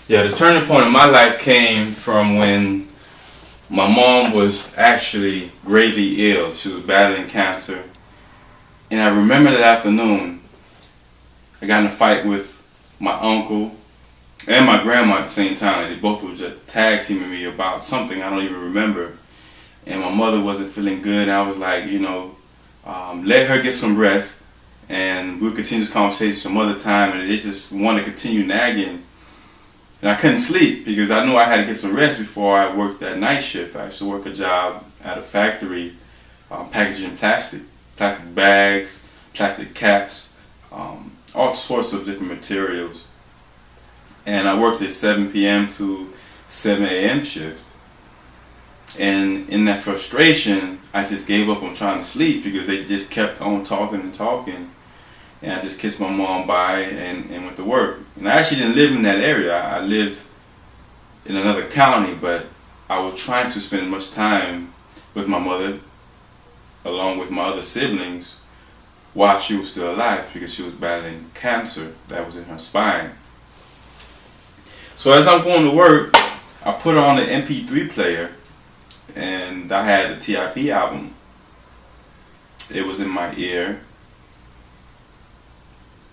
Yeah, the turning point in my life came from when my mom was actually gravely ill. She was battling cancer. And I remember that afternoon, I got in a fight with my uncle and my grandma at the same time. They both were just tag teaming me about something I don't even remember. And my mother wasn't feeling good. And I was like, let her get some rest and we'll continue this conversation some other time. And they just want to continue nagging. And I couldn't sleep because I knew I had to get some rest before I worked that night shift. I used to work a job at a factory packaging plastic bags, plastic caps, all sorts of different materials. And I worked at 7 p.m. to 7 a.m. shift. And in that frustration, I just gave up on trying to sleep because they just kept on talking and talking. And I just kissed my mom bye and went to work. And I actually didn't live in that area. I lived in another county, but I was trying to spend as much time with my mother along with my other siblings while she was still alive because she was battling cancer that was in her spine. So as I'm going to work, I put on the MP3 player and I had the TIP album. It was in my ear.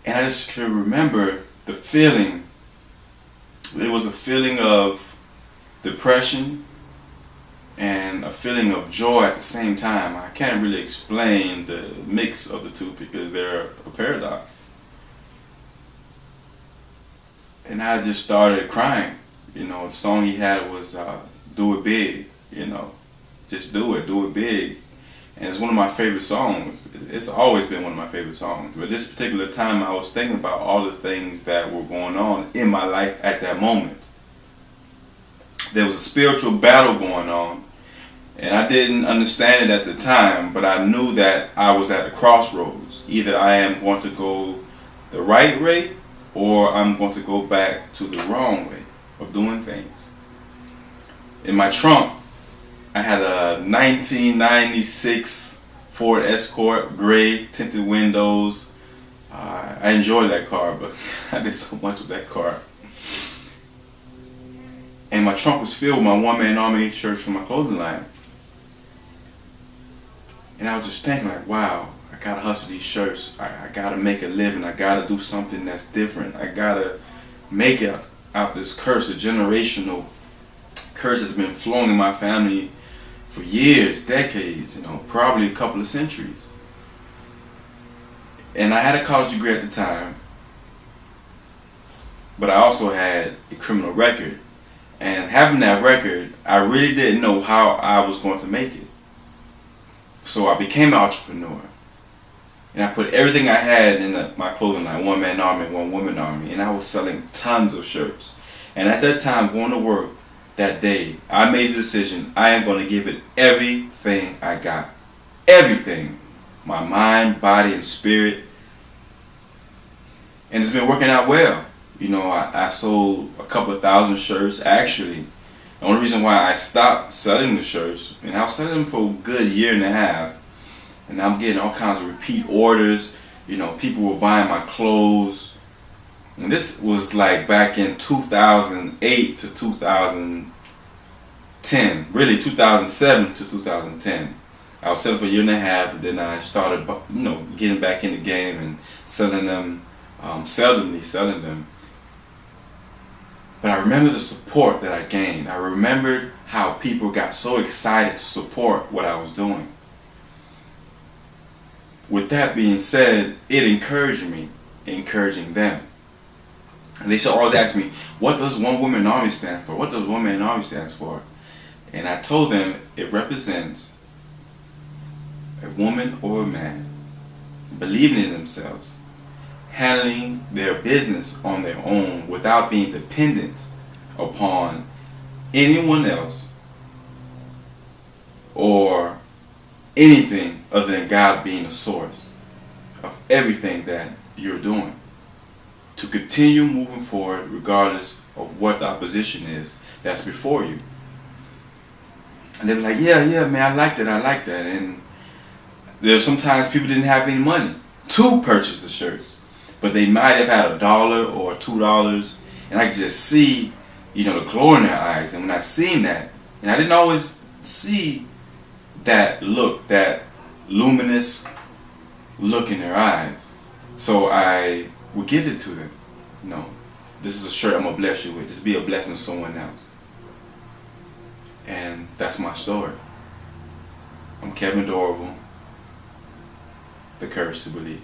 And I just can remember the feeling. It was a feeling of depression and a feeling of joy at the same time. I can't really explain the mix of the two because they're a paradox. And I just started crying. The song he had was Do It Big, just do it big. And it's one of my favorite songs. It's always been one of my favorite songs. But this particular time I was thinking about all the things that were going on in my life at that moment. There was a spiritual battle going on. And I didn't understand it at the time, but I knew that I was at a crossroads. Either I am going to go the right way or I'm going to go back to the wrong way of doing things. In my trunk, I had a 1996 Ford Escort, gray, tinted windows. I enjoyed that car, but I did so much with that car. And my trunk was filled with my one-man army shirts from my clothing line. And I was just thinking like, wow, I gotta hustle these shirts. I gotta make a living. I gotta do something that's different. I gotta make it out this curse, a generational curse that's been flowing in my family for years, decades, probably a couple of centuries. And I had a college degree at the time, but I also had a criminal record. And having that record, I really didn't know how I was going to make it. So I became an entrepreneur. And I put everything I had in my clothing line, one-man army, one-woman army, and I was selling tons of shirts. And at that time, going to work that day, I made a decision. I am going to give it everything I got. Everything. My mind, body, and spirit. And it's been working out well. I sold a couple of thousand shirts. Actually, the only reason why I stopped selling the shirts, and I was selling them for a good year and a half, and I'm getting all kinds of repeat orders. People were buying my clothes. And this was like back in 2008 to 2010, really 2007 to 2010. I was selling for a year and a half, and then I started, getting back in the game and selling them, seldomly selling them. But I remember the support that I gained. I remembered how people got so excited to support what I was doing. With that being said, it encouraged me, encouraging them. And they should always ask me, what does One Woman Army stand for? What does One Man Army stand for? And I told them it represents a woman or a man believing in themselves, handling their business on their own without being dependent upon anyone else or anything other than God being the source of everything that you're doing. To continue moving forward regardless of what the opposition is that's before you. And they were like, yeah, man, I like that. And there's sometimes people didn't have any money to purchase the shirts, but they might have had $1 or $2, and I could just see you know, the glow in their eyes. And when I seen that, and I didn't always see that look, that luminous look in their eyes, so I would give it to them. You know, this is a shirt I'm gonna bless you with. Just be a blessing to someone else. And that's my story. I'm Kevin Dorival. The Courage to Believe.